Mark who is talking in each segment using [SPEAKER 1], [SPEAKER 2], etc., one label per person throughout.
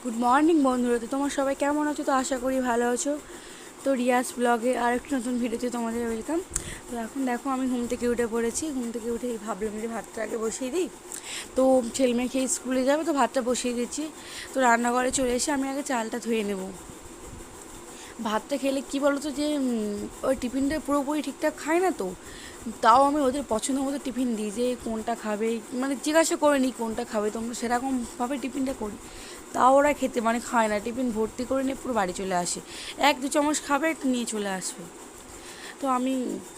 [SPEAKER 1] Good morning বন্ধুরা, তো তোমার সবাই কেমন আছো? তো আশা করি ভালো আছো। তো রিয়াজ ব্লগে আর একটি নতুন ভিডিওতে তোমাদের ওয়েলকাম। তো এখন দেখো আমি ঘুম থেকে উঠে পড়েছি। ঘুম থেকে উঠে ভাবলাম যে ভাতটা আগে বসিয়ে দিই। তো ছেলে মেয়েকে স্কুলে যাবে, তো ভাতটা বসিয়ে দিচ্ছি। তো রান্নাঘরে চলে এসে আমি আগে চালটা ধুয়ে নেব। ভাতটা খেলে কী বলো তো, যে ওই টিফিনটা পুরোপুরি ঠিকঠাক খায় না, তো তাও আমি ওদের পছন্দ মতো টিফিন দিই, যে কোনটা খাবে, মানে জিজ্ঞাসা করে নিই কোনটা খাবে, তো আমরা সেরকমভাবে টিফিনটা করি। তাও ওরা খেতে মানে খায় না, টিফিন ভর্তি করে নিয়ে পুরো বাড়ি চলে আসে। 1-2 চামচ খাবে, নিয়ে চলে আসবে। তো আমি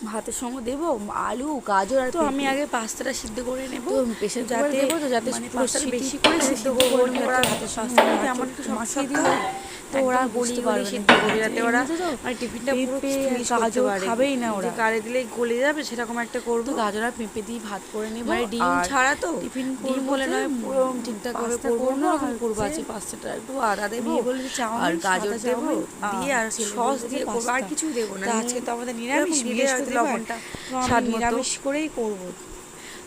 [SPEAKER 1] ভাতের সঙ্গে দেবো আলু, গাজর, আর তো আমি আগে পাস্তাটা সিদ্ধ করে নেব। তো প্রেশার কুকারে দেবো, তো যাতে মানে পাস্তাটা বেশি করে সিদ্ধ করবো, ওরা ভাতের সঙ্গে এমন একটু মাখিয়ে দিলে তো ওরা গলিয়ে গলিয়ে সিদ্ধ করবে, যাতে ওরা মানে টিফিনটা পুরো গাজর খাবেই না, ওরা গাড়ি দিলেই গলে যাবে সেরকম একটা করবো। গাজর আর পেঁপে দিয়ে ভাত করে নেব, মানে ডিম ছাড়া তো টিফিন ডিম বলে নয়, পুরো ঠিকঠাক ভাবে করবো, অন্যরকম করবো। আছে পাস্তাটা একটু আদা দেবো আর গাজর দেবো দিয়ে আর সস দিয়ে করবো, আর কিছুই দেবো না। আজকে তো আমাদের নিরামিষ, লবণটা স্বাদ নিরামিষ করেই করবো।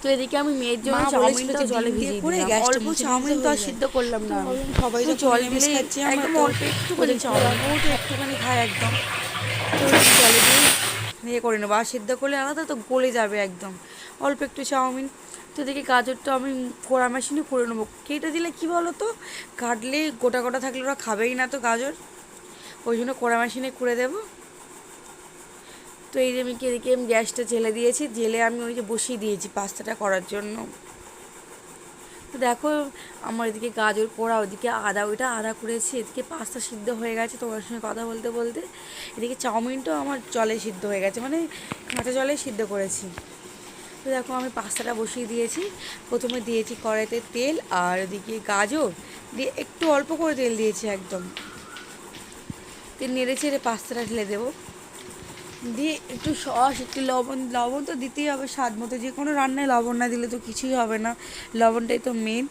[SPEAKER 1] তো এদিকে আমি মেয়ের জন্য চাউমিনটা জলে ভিজিয়ে দিলাম। অল্প চাউমিন তো আর সিদ্ধ করলাম না, সবাই তো জল দিলে একদম অল্প একটুখানি চাউমিন, ও তো একটুখানি খায় একদম। তো জলে দিয়ে ইয়ে করে নেবো, আর সিদ্ধ করলে আলাদা তো গলে যাবে একদম। অল্প একটু চাউমিন। তো দেখি গাজরটা আমি কোড়া মেশিনে করে নেবো। কেটে দিলে কি বলো তো, কাটলে গোটা গোটা থাকলে ওরা খাবেই না তো গাজর, ওই জন্য কোড়া মেশিনে করে দেবো। তো এই যে আমি এদিকে গ্যাসটা জেলে দিয়েছি, জেলে আমি ওই যে বসিয়ে দিয়েছি পাস্তাটা করার জন্য। তো দেখো আমার এদিকে গাজর পোড়া, ওদিকে আদা, ওইটা আদা করেছি, এদিকে পাস্তা সিদ্ধ হয়ে গেছে। তোমার সঙ্গে কথা বলতে বলতে এদিকে চাউমিনটাও আমার জলে সিদ্ধ হয়ে গেছে, মানে কাঁচা জলে সিদ্ধ করেছি। তো দেখো আমি পাস্তাটা বসিয়ে দিয়েছি। প্রথমে দিয়েছি কড়াইতে তেল, আর ওদিকে গাজর দিয়ে একটু অল্প করে তেল দিয়েছি একদম। তেল নেড়ে চেড়ে পাস্তাটা ঢেলে দেবো, দিয়ে একটু সস, একটু লবণ, লবণ তো দিতেই হবে স্বাদ মতো, যে কোনো রান্নায় লবণ না দিলে তো কিছুই হবে না, লবণটাই তো মেন।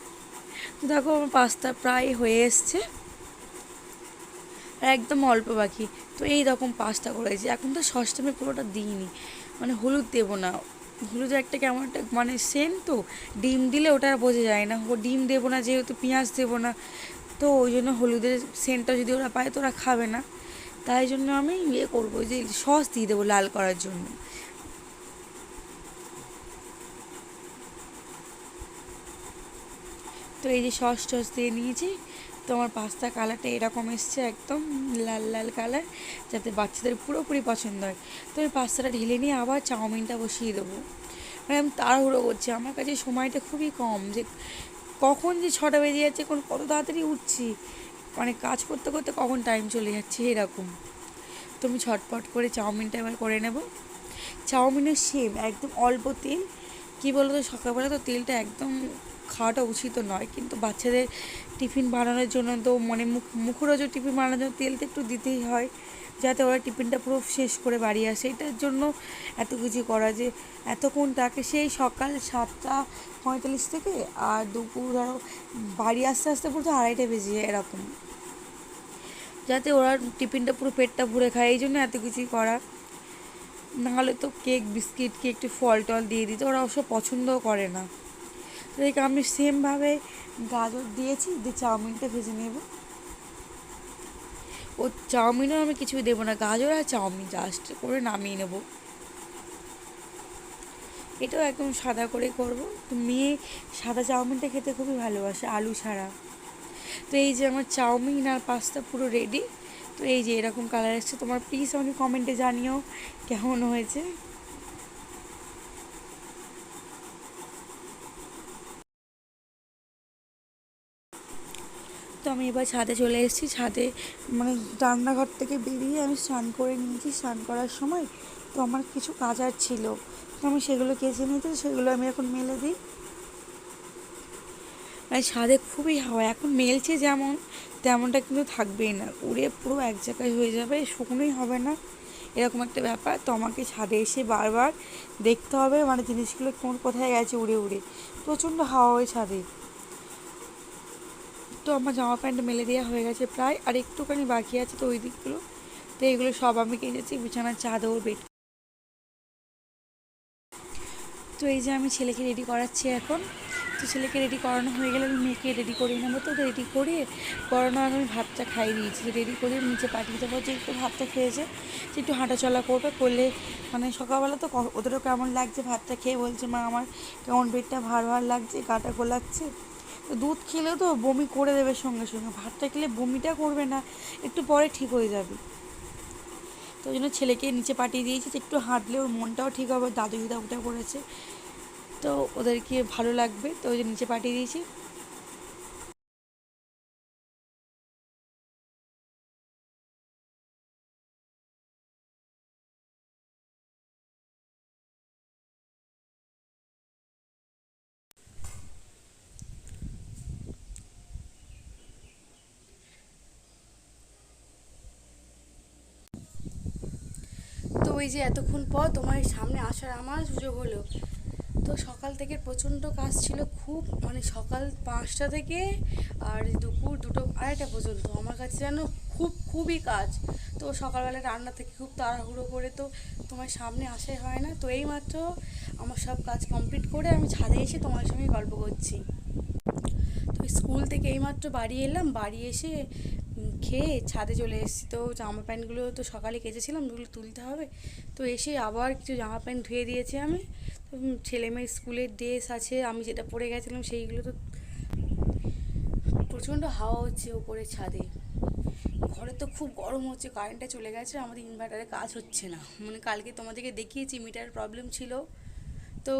[SPEAKER 1] তো দেখো আমার পাস্তা প্রায় হয়ে এসছে, আর একদম অল্প বাকি। তো এই রকম পাস্তা করেছি। এখন তো সসটা আমি পুরোটা দিইনি, মানে হলুদ দেবো না, হলুদের একটা কেমন একটা মানে সেন্ট, তো ডিম দিলে ওটা আর বোঝা যায় না। ও ডিম দেবো না যেহেতু, পেঁয়াজ দেবো না, তো ওই জন্য হলুদের সেন্টটা যদি ওরা পায় তো ওরা খাবে না। তাই জন্য আমি ইয়ে করবো, যে সস দিয়ে দেবো লাল করার জন্য। তো এই যে সস টস দিয়ে নিয়েছি। তো আমার পাস্তা কালারটা এরকম এসছে, একদম লাল লাল কালার, যাতে বাচ্চাদের পুরোপুরি পছন্দ হয়। তো আমি পাস্তাটা ঢেলে নিয়ে আবার চাউমিনটা বসিয়ে দেবো। মানে আমি তাড়াহুড়ো করছি, আমার কাছে সময়টা খুবই কম, যে কখন যে 6টা বেজে যাচ্ছে, কত তাড়াতাড়ি উঠছি, মানে কাজ করতে করতে কখন টাইম চলে যাচ্ছে এরকম। তো আমি ছটপট করে চাউমিনটা এবার করে নেব। চাউমিনের সেম একদম অল্প তেল। কী বলো তো, সকালবেলা তো তেলটা একদম খাওয়াটা উচিত নয়, কিন্তু বাচ্চাদের টিফিন বানানোর জন্য তো মানে মুখরোচক টিফিন বানানোর জন্য তেল তো একটু দিতেই হয়, যাতে ওরা টিফিনটা পুরো শেষ করে বাড়ি আসে। এটার জন্য এত কিছু করা, যে এতক্ষণ তাকে সেই সকাল 7:45 থেকে আর দুপুর ধরো বাড়ি আসতে আসতে পুরো 2:30 বেজে যায় এরকম, যাতে ওরা টিফিনটা পুরো পেটটা ভরে খায়, এই জন্য এত কিছুই করা। নাহলে তো কেক বিস্কিট কি একটু ফল টল দিয়ে দিতে, ওরা অবশ্য পছন্দও করে না। তো দেখে আমি সেমভাবে গাজর দিয়েছি, দিয়ে চাউমিনটা ভেজে নেব। ও চাউমিনও আমি কিছুই দেবো না, গাজর আর চাউমিন জাস্ট করে নামিয়ে নেব। এটাও একদম সাদা করে করব। তো মেয়ে সাদা চাউমিনটা খেতে খুবই ভালোবাসে, আলু ছাড়া। তো এই যে আমার চাউমিন আর পাস্তা পুরো রেডি। তো এই যে এরকম কালার এসছে, তোমার প্লিজ আমাকে কমেন্টে জানিও কেমন হয়েছে। তো আমি এবার ছাদে চলে এসেছি। ছাদে মানে রান্নাঘর থেকে বেরিয়ে আমি স্নান করে নিয়েছি। স্নান করার সময় তো আমার কিছু কাচার ছিল, তো আমি সেগুলো কেচে নিয়েছি, সেগুলো আমি এখন মেলে দিই। মানে ছাদে খুবই হাওয়া, এখন মেলছে যেমন তেমনটা কিন্তু থাকবেই না, উড়ে পুরো এক জায়গায় হয়ে যাবে, শুকনোই হবে না, এরকম একটা ব্যাপার। তো আমাকে ছাদে এসে বারবার দেখতে হবে, মানে জিনিসগুলো কোন কোথায় গেছে উড়ে উড়ে, প্রচণ্ড হাওয়া হয় ছাদে। তো আমার জামা প্যান্ট মেলে দেওয়া হয়ে গেছে প্রায়, আর একটুখানি বাকি আছে, তো ওই দিকগুলো। তো এগুলো সব আমি কিনেছি, বিছানার চাদর, বেড। তো এই যে আমি ছেলেকে রেডি করাচ্ছি এখন। তো তো ছেলেকে রেডি করানো হয়ে গেলে আমি মেয়েকে রেডি করিয়ে নেবো। তো রেডি করিয়ে করানো আমি ভাতটা খাইয়ে দিয়েছি। রেডি করে নিচে পাঠিয়ে দেবো, যে একটু ভাতটা খেয়েছে, যে একটু হাঁটাচলা করবে, করলে মানে সকালবেলা তো ওদেরও কেমন লাগছে, ভাতটা খেয়ে বলছে মা আমার কেমন পেটটা ভার ভার লাগছে, গাটা গোলাচ্ছে। তো দুধ খেলেও তো বমি করে দেবে সঙ্গে সঙ্গে, ভাতটা খেলে বমিটা করবে না, একটু পরে ঠিক হয়ে যাবে। তো ওই জন্য ছেলেকে নিচে পাঠিয়ে দিয়েছি, যে একটু হাঁটলে ওর মনটাও ঠিক হবে। দাদু দিদা উঠে পড়েছে, তো ওদেরকে ভালো লাগবে, তো ওই যে নিচে পাঠিয়ে দিয়েছি। তো ওই যে এতক্ষণ পর তোমার সামনে আসার আমার সুযোগ হলো। তো সকাল থেকে প্রচণ্ড কাজ ছিল খুব, মানে সকাল 5টা থেকে আর দুপুর 2টো 2:30 পর্যন্ত আমার কাছে যেন খুবই কাজ। তো সকালবেলা রান্না থেকে খুব তাড়াহুড়ো করে তো তোমার সামনে আসাই হয় না। তো এইমাত্র আমার সব কাজ কমপ্লিট করে আমি ছাদে এসে তোমার সঙ্গে গল্প করছি। তো স্কুল থেকে এইমাত্র বাড়ি এলাম, বাড়ি এসে খেয়ে ছাদে চলে এসেছি। তো জামা প্যান্টগুলো তো সকালে কেচেছিলাম, ওগুলো তুলতে হবে। তো এসে আবার কিছু জামা প্যান্ট ধুয়ে দিয়েছি আমি। তো ছেলে মেয়ের স্কুলের ড্রেস আছে, আমি যেটা পরে গেছিলাম সেইগুলো তো। প্রচণ্ড হাওয়া হচ্ছে ওপরে ছাদে, ঘরে তো খুব গরম হচ্ছে। কারেন্টটা চলে গেছে, আমাদের ইনভার্টারে কাজ হচ্ছে না, মানে কালকে তোমাদেরকে দেখিয়েছি মিটার প্রবলেম ছিল। তো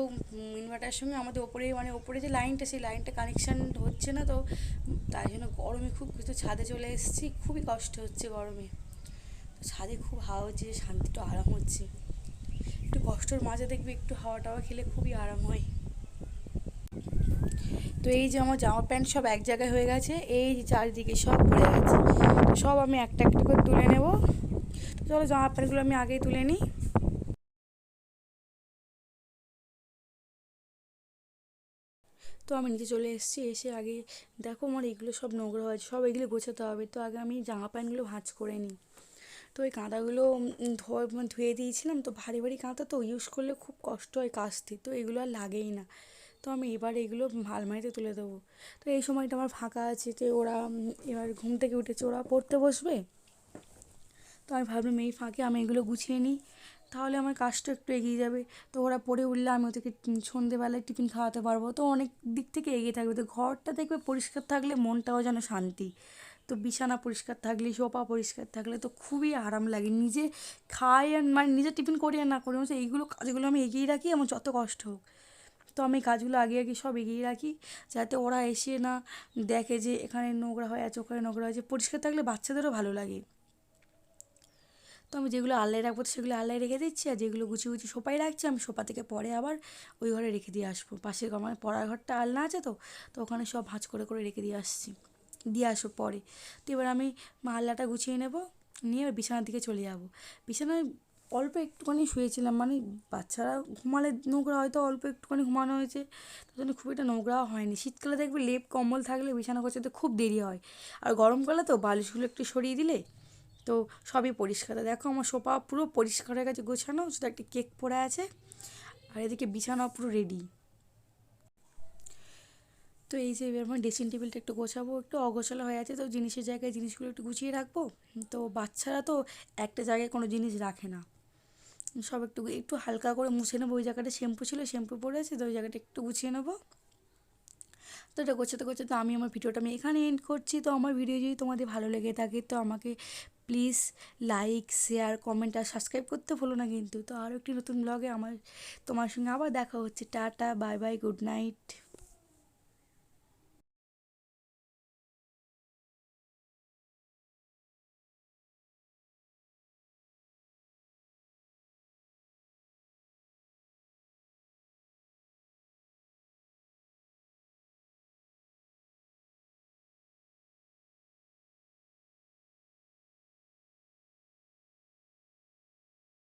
[SPEAKER 1] ইনভার্টারের সঙ্গে আমাদের ওপরে, মানে ওপরে যে লাইনটা, সেই লাইনটা কানেকশান হচ্ছে না। তো তাই জন্য গরমে খুব কিছু ছাদে চলে এসেছি, খুবই কষ্ট হচ্ছে গরমে। তো ছাদে খুব হাওয়া হচ্ছে, শান্তি একটু আরাম হচ্ছে। একটু কষ্টর মাঝে দেখবে একটু হাওয়া টাওয়া খেলে খুবই আরাম হয়। তো এই যে আমার জামা প্যান্ট সব এক জায়গায় হয়ে গেছে, এই যে চারিদিকে সব পড়ে গেছে। তো সব আমি একটা একটা করে তুলে নেব। তো চলো জামা প্যান্টগুলো আমি আগেই তুলে নিই। তো আমি নিচে চলে এসেছি, এসে আগে দেখো আমার এগুলো সব নোংরা হয়েছে, সব এগুলো গোছাতে হবে। তো আগে আমি জামা প্যান্টগুলো ভাঁজ করে নিই। তো ওই কাঁথাগুলো ধুয়ে দিয়েছিলাম, তো ভারী ভারী কাঁথা তো ইউজ করলে খুব কষ্ট হয় কাচতে, তো এগুলো আর লাগেই না। তো আমি এবার এগুলো আলমারিতে তুলে দেবো। তো এই সময়টা আমার ফাঁকা আছে, যে ওরা এবার ঘুম থেকে উঠেছে, ওরা পড়তে বসবে। তো আমি ভাবলাম এই ফাঁকে আমি এগুলো গুছিয়ে নিই, তাহলে আমার কাজটা একটু এগিয়ে যাবে। তো ওরা পড়ে উঠলে আমি ওদেরকে সন্ধেবেলায় টিফিন খাওয়াতে পারবো, তো অনেক দিক থেকে এগিয়ে থাকবে। তো ঘরটা দেখবে পরিষ্কার থাকলে মনটাও যেন শান্তি। তো বিছানা পরিষ্কার থাকলে, সোফা পরিষ্কার থাকলে তো খুবই আরাম লাগে। নিজে খাই আর মানে নিজে টিফিন করি আর না করি, আমার এইগুলো কাজগুলো আমি এগিয়ে রাখি, আমার যত কষ্ট হোক। তো আমি কাজগুলো আগে আগে সব এগিয়ে রাখি, যাতে ওরা এসে না দেখে যে এখানে নোংরা হয়ে আছে, ওখানে নোংরা হয়েছে। পরিষ্কার থাকলে বাচ্চাদেরও ভালো লাগে। তো আমি যেগুলো আলনায় রাখবো সেগুলো আলনায় রেখে দিচ্ছি, আর যেগুলো গুছিয়ে গুছিয়ে সোফায় রাখছি, আমি সোফা থেকে পরে আবার ওই ঘরে রেখে দিয়ে আসবো। পাশের আমার পড়ার ঘরটা আলনা আছে, তো তো ওখানে সব ভাঁজ করে করে রেখে দিয়ে আসছি, দিয়ে আসবো পরে। তো এবার আমি আলনাটা গুছিয়ে নেব, নিয়ে এবার বিছানার দিকে চলে যাব। বিছানায় অল্প একটুখানি শুয়েছিলাম, মানে বাচ্চারা ঘুমালে নোংরা হয়তো অল্প একটুখানি ঘুমানো হয়েছে, তার জন্য খুব একটা নোংরাও হয়নি। শীতকালে দেখবে লেপ কম্বল থাকলে বিছানা গোছাতে খুব দেরি হয়, আর গরমকালে তো বালিশগুলো একটু সরিয়ে দিলে তো সবই পরিষ্কার। দেখো আমার সোফা পুরো পরিষ্কার হয়ে গেছে, গোছানো, শুধু একটা কেক পড়ে আছে, আর এদিকে বিছানা পুরো রেডি। তো এই যে এবার আমার ড্রেসিং টেবিলটা একটু গোছাবো, একটু অগোছালো হয়ে আছে, তো জিনিসের জায়গায় জিনিসগুলো একটু গুছিয়ে রাখবো। তো বাচ্চারা তো একটা জায়গায় কোনো জিনিস রাখে না, সব একটু একটু হালকা করে মুছে নেবো। ওই জায়গাটা শ্যাম্পু ছিল, শ্যাম্পু পড়েছে, তো ওই জায়গাটা একটু গুছিয়ে নেবো। তো এটা গোছাতে গোছাতে আমি আমার ভিডিওটা আমি এখানে এন্ড করছি। তো আমার ভিডিও যদি তোমাদের ভালো লেগে থাকে তো আমাকে প্লিজ লাইক, শেয়ার, কমেন্ট আর সাবস্ক্রাইব করতে ভুলো না কিন্তু। তো আরও একটি নতুন ব্লগে তোমার সঙ্গে আবার দেখা হচ্ছে। Tata, bye bye, good night.